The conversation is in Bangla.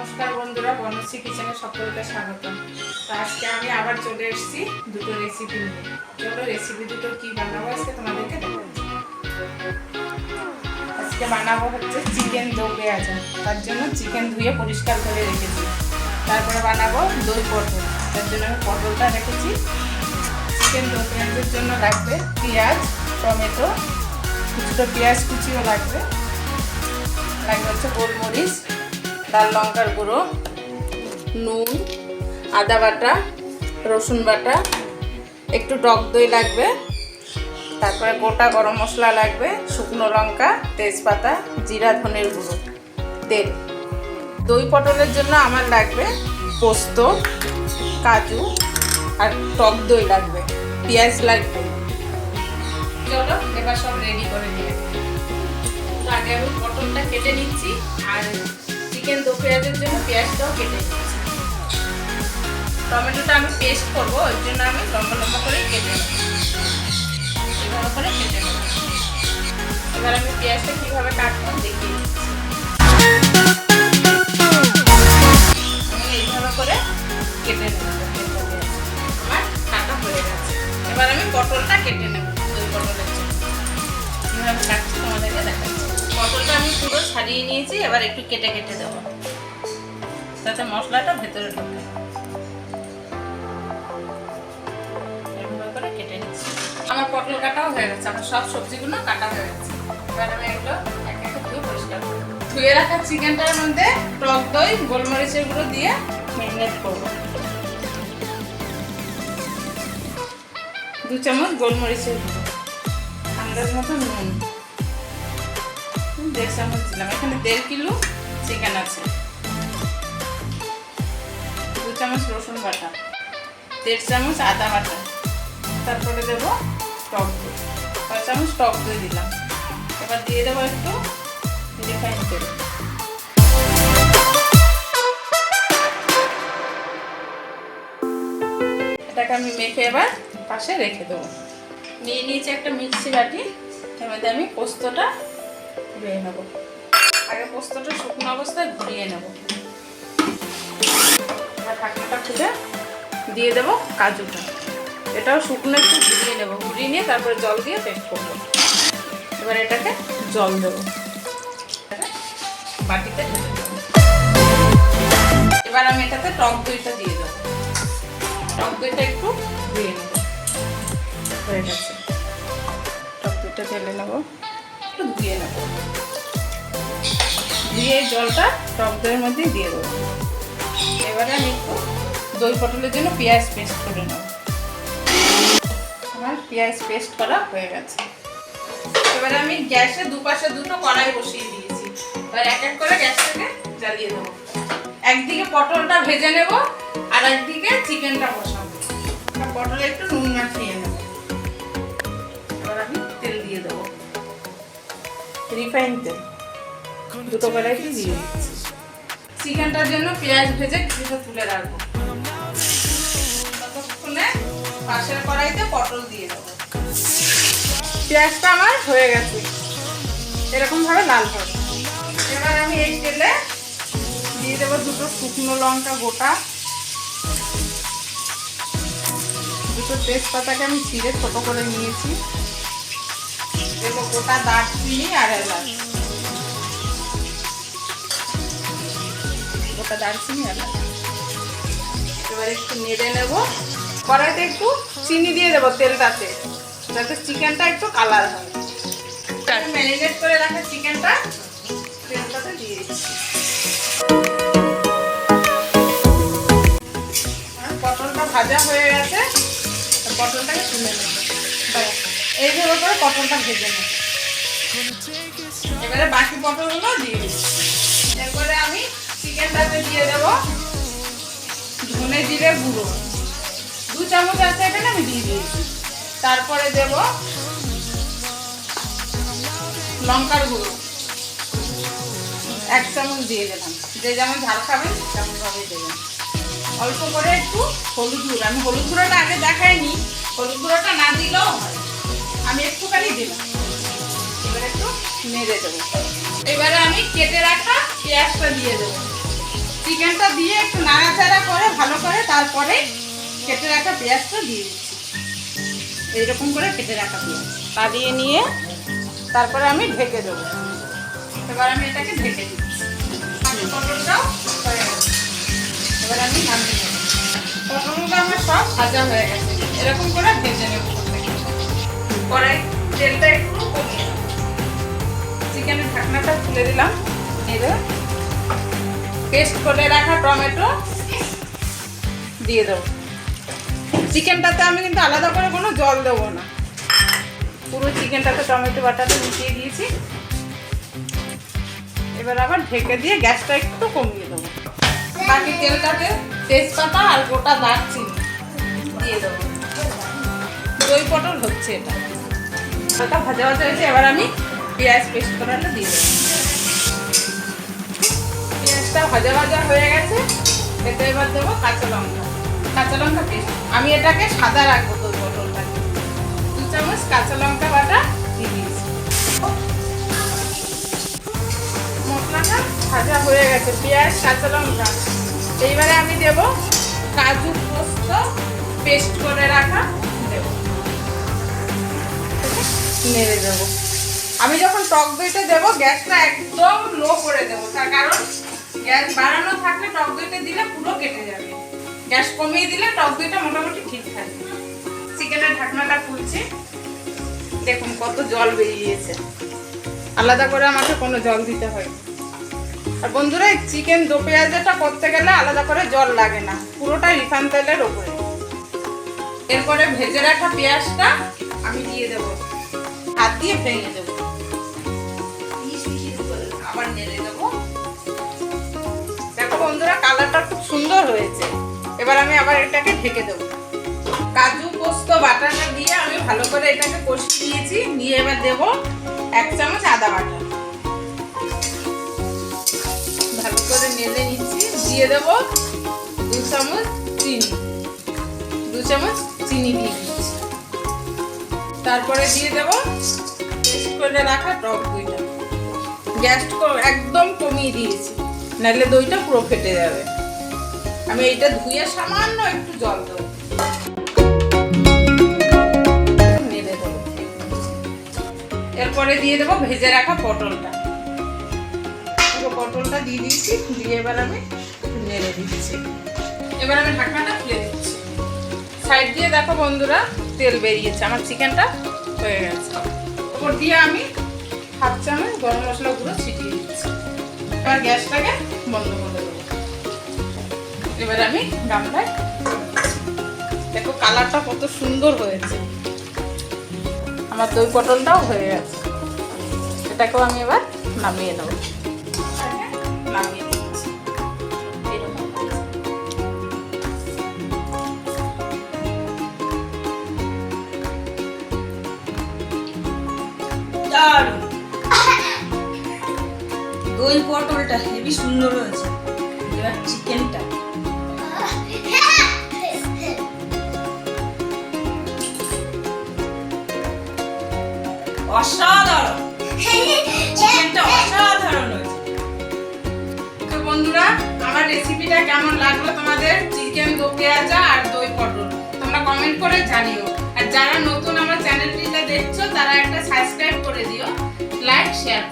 নমস্কার বন্ধুরা, বনশ্রী কিচেনে সকলকে স্বাগত। তো আজকে আমি আবার চলে এসেছি দুটো রেসিপি নিয়ে। চলো রেসিপি দুটো কি বানাবো আজকে তোমাদেরকে দেখাচ্ছি। আজকে বানাবো হচ্ছে চিকেন দো পেঁয়াজা। তার জন্য চিকেন ধুয়ে পরিষ্কার করে রেখেছি। তারপরে বানাবো দই পটল, তার জন্য আমি পটলটা রেখেছি। চিকেন দো পেঁয়াজের জন্য লাগবে পেঁয়াজ, টমেটো, কিছুটা পেঁয়াজ কুচিও লাগবে হচ্ছে গোলমরিচ, লাল লঙ্কার গুঁড়ো, নুন, আদা বাটা, রসুন বাটা, একটু টক দই লাগবে, তারপরে গোটা গরম মশলা লাগবে, শুকনো লঙ্কা, তেজপাতা, জিরা, ধনের গুঁড়ো, তেল। দই পটলের জন্য আমার লাগবে পোস্ত, কাজু আর টক দই লাগবে, পেঁয়াজ লাগবে। চলো এবার সব রেডি করে দিয়ে আগে আমি পটলটা কেটে নিচ্ছি আর চিকেন দো পেঁয়াজের জন্য পেঁয়াজটাও কেটে নিচ্ছি। টমেটোটা আমি পেস্ট করবো, ওই জন্য আমি লম্বা লম্বা করে কেটে নেব, এভাবে করে কেটে নেব। এবার আমি পেঁয়াজটা কীভাবে কাটবো দেখিয়ে দিচ্ছি। আমি এইভাবে করে কেটে নেব, আমার কাটা হয়ে গেছে। এবার আমি পটলটা কেটে নেব দই পটলের জন্য। কীভাবে কাটছি তোমাদেরকে দেখাচ্ছি। পটলটা আমি পুরো ছাড়িয়ে নিয়েছি, এবার একটু কেটে কেটে দেবো যাতে মশলাটা ভেতরে ঢোকে। এভাবে করে কেটে নিচ্ছি। আমার পটল কাটাও হয়ে গেছে, আমার সব সবজিগুলো কাটা হয়ে গেছে। এবার আমি এগুলো এক একটা ধুয়ে পরিষ্কার করবো। ধুয়ে রাখা চিকেনটার মধ্যে টক দই, গোলমরিচের গুঁড়ো দিয়ে ম্যারিনেট করবো। 2 চামচ গোলমরিচের গুঁড়ো, আন্দাজ মতো নুন, 1.5 চামচ দিলাম। এখানে 1.5 কিলো চিকেন আছে। 2 চামচ রসুন বাটা, 1.5 চামচ আদা বাটা, তারপরে দেবো টক দই, 5 চামচ টক দই দিলাম। এবার দিয়ে দেবো একটু রিফাইন তেল। এটাকে আমি মেখে এবার পাশে রেখে দেবো। নিয়ে নিয়েছি একটা মিক্সি বাটি, এর মধ্যে আমি পোস্তটা ধুয়ে নেব। আগে পোস্তটা শুকনো অবস্থায় ঘুরিয়ে নেব। এবার ঢাকনাটা খুলে দিয়ে দেবো কাজুটা, এটাও শুকনো একটু ঘুরিয়ে নেব। ঘুরিয়ে নিয়ে তারপরে জল দিয়ে পেস্ট করবো। এবার এটাকে জল দেবো, বাটিতে ঢেলে দেবো। এবার আমি এটাতে টক দইটা দিয়ে দেবো। টক দইটা একটু ধুয়ে নেব, হয়ে গেছে। টক দইটা ঢেলে নেবো, একটু ধুয়ে নেব। দিয়ে জলটা টক দইয়ের মধ্যে দিয়ে দেবো। এবারে আমি একটু দই পটলের জন্য পেঁয়াজ পেস্ট করে নেব। আমার পেঁয়াজ পেস্ট করা হয়ে গেছে। এবারে আমি গ্যাসে দুপাশে দুটো কড়াই বসিয়ে দিয়েছি। এবার এক এক করে গ্যাসটাকে জ্বালিয়ে দেবো। একদিকে পটলটা ভেজে নেব আর একদিকে চিকেনটা বসাবো। পটলে একটু নুন মাখিয়ে নেব। এবার আমি তেল দিয়ে দেবো, রিফাইন তেল, দুটো কড়াইতে দিয়ে দিচ্ছি। চিকেনটার জন্য পেঁয়াজ ভেজে কিছুটা তুলে রাখবো। ততক্ষণে পাশের কড়াইতে পটল দিয়ে দেবো। পেঁয়াজটা আমার হয়ে গেছে, এরকম ভাবে লাল হবে। এবার আমি এই তেলে দিয়ে দেবো দুটো শুকনো লঙ্কা গোটা, দুটো তেজপাতাকে আমি ছিঁড়ে ছোট করে নিয়েছি, দেবো গোটা দারচিনি আর এলাচ, গোটা দারচিনি আর এলাচ। এবার একটু নেড়ে নেব। কড়াইতে একটু চিনি দিয়ে দেবো তেলটাতে, যাতে চিকেনটা একটু কালার হয়। ম্যারিনেট করে রাখা চিকেনটা তেলটাতে দিয়ে দিচ্ছি। পটলটা ভাজা হয়ে গেছে, পটলটাকে তুলে নেব। এইভাবে করে পটলটা ভেজে নেব। এবারে বাকি পটলগুলো দিয়ে দিচ্ছি। এরপরে আমি চিকেনটাতে দিয়ে দেব ধনে জিরে গুঁড়ো, 2 চামচ আছে এখানে, আমি দিয়ে দিয়েছি। তারপরে দেব লঙ্কার গুঁড়ো, 1 চামচ দিয়ে দিলাম। যে যেমন ঝাল খাবেন তেমন ভাবে দেবেন। অল্প করে একটু হলুদ গুঁড়ো, আমি হলুদ গুঁড়োটা আগে দেখাইনি, হলুদ গুঁড়োটা না দিলেও হয়, আমি একটুখানি দিলাম। এবার একটু নেড়ে দেবো। এবারে আমি কেটে রাখা পেঁয়াজটা দিয়ে দেবো। চিকেনটা দিয়ে একটু নাড়াচাড়া করে ভালো করে তারপরে কেটে রাখা পেঁয়াজটা দিয়ে দিচ্ছি। এইরকম করে কেটে রাখা পেঁয়াজ তা দিয়ে নিয়ে তারপরে আমি ঢেকে দেবো। এবার আমি এটাকে ঢেকে দিচ্ছি। পটলটাও হয়ে গেছে, এবার আমি নামিয়ে নেব। পটলগুলো আমার সব ভাজা হয়ে গেছে, এরকম করে ভেজে নেব। কড়াই তেলটা একটু কমিয়ে দেবো। চিকেনের ঢাকনাটা খুলে দিলাম। এবার পেস্ট করে রাখা টমেটো দিয়ে দেবো। চিকেনটাতে আমি কিন্তু আলাদা করে কোনো জল দেবো না, পুরো চিকেনটাতে টমেটো বাটাটা মিশিয়ে দিয়েছি। এবার আবার ঢেকে দিয়ে গ্যাসটা একটু কমিয়ে দেবো। বাকি তেলটাতে তেজপাতা আর গোটা দারচিনি দিয়ে দেবো। দই পটল হচ্ছে এটা, ওটা ভাজা ভাজা হয়েছে। এবার আমি পেঁয়াজ পেস্ট করাটা দিয়ে দেবো। পেঁয়াজটা ভাজা ভাজা হয়ে গেছে, এতে এবার দেবো কাঁচা লঙ্কা পেস্ট। আমি এটাকে সাদা রাখবো। দই পটলটাকে 2 চামচ কাঁচা লঙ্কা বাটা দিয়ে দিয়েছি। মশলাটা ভাজা হয়ে গেছে, পেঁয়াজ কাঁচা লঙ্কা। এইবারে আমি দেব কাজু পোস্ত পেস্ট করে রাখা দেব, নেড়ে দেবো। আমি যখন টক দইটা দেবো গ্যাসটা একদম লো করে দেবো, তার কারণ গ্যাস বাড়ানো থাকলে টক দইটা দিলে পুরো কেটে যাবে। গ্যাস কমিয়ে দিলে টক দইটা মোটামুটি ঠিক থাকবে। চিকেনের ঢাকনাটা খুলছি, দেখুন কত জল বেরিয়েছে। আলাদা করে আমাকে কোনো জল দিতে হয়। আর বন্ধুরা, এই চিকেন দো পেঁয়াজটা করতে গেলে আলাদা করে জল লাগে না, পুরোটা রিফাইন তেলের ওপরে। এরপরে ভেজে রাখা পেঁয়াজটা আমি দিয়ে দেবো, হাত দিয়ে ভেঙে দেবো, আবার নেড়ে দেবো। দেখো বন্ধুরা, কালারটা খুব সুন্দর হয়েছে। এবার আমি আবার এটাকে ঢেকে দেবো। কাজু পোস্ত বাটাটা দিয়ে আমি ভালো করে এটাকে কষিয়ে নিয়েছি। নিয়ে এবার দেবো 1 চামচ আদা বাটা, ভালো করে নেড়ে নিচ্ছি। দিয়ে দেবো 2 চামচ চিনি দিয়ে দিচ্ছি। তারপরে দিয়ে দেবো পেস্ট করে রাখা টক দইটা। গ্যাস একদম কমিয়ে দিয়েছি, নাহলে দইটা পুরো ফেটে যাবে। আমি এইটা ধুয়ে সামান্য একটু জল দেবো, নেড়ে দেবো। এরপরে দিয়ে দেবো ভেজে রাখা পটলটা। পুরো পটলটা দিয়ে দিয়েছি, দিয়ে এবার আমি নেড়ে দিচ্ছি। এবার আমি ঢাকনাটা খুলে দিচ্ছি। সাইড দিয়ে দেখো বন্ধুরা, তেল বেরিয়েছে, আমার চিকেনটা হয়ে গেছে। ওপর দিয়ে আমি 1/2 চামচ গরম মশলা গুঁড়ো ছিটিয়ে দিচ্ছি। এবার গ্যাসটাকে বন্ধ করে দেবো। এবার আমি গামলায়, দেখো কালারটা কত সুন্দর হয়েছে। আমার দই পটলটাও হয়ে গেছে, এটাকেও আমি এবার নামিয়ে নেবো। নামিয়ে দিচ্ছি। দই পটলটা হেবি সুন্দর হয়েছে। এবার চিকেনটা অসাধারণ, চিকেনটা অসাধারণ হয়েছে। তো বন্ধুরা, আমার রেসিপিটা কেমন লাগলো তোমাদের? চিকেন দো পেঁয়াজা আর দই পটল তোমরা কমেন্ট করে জানিও। আর যারা নতুন আমার চ্যানেলটিতে দেখছো তারা একটা সাবস্ক্রাইব করে দিও, লাইক শেয়ার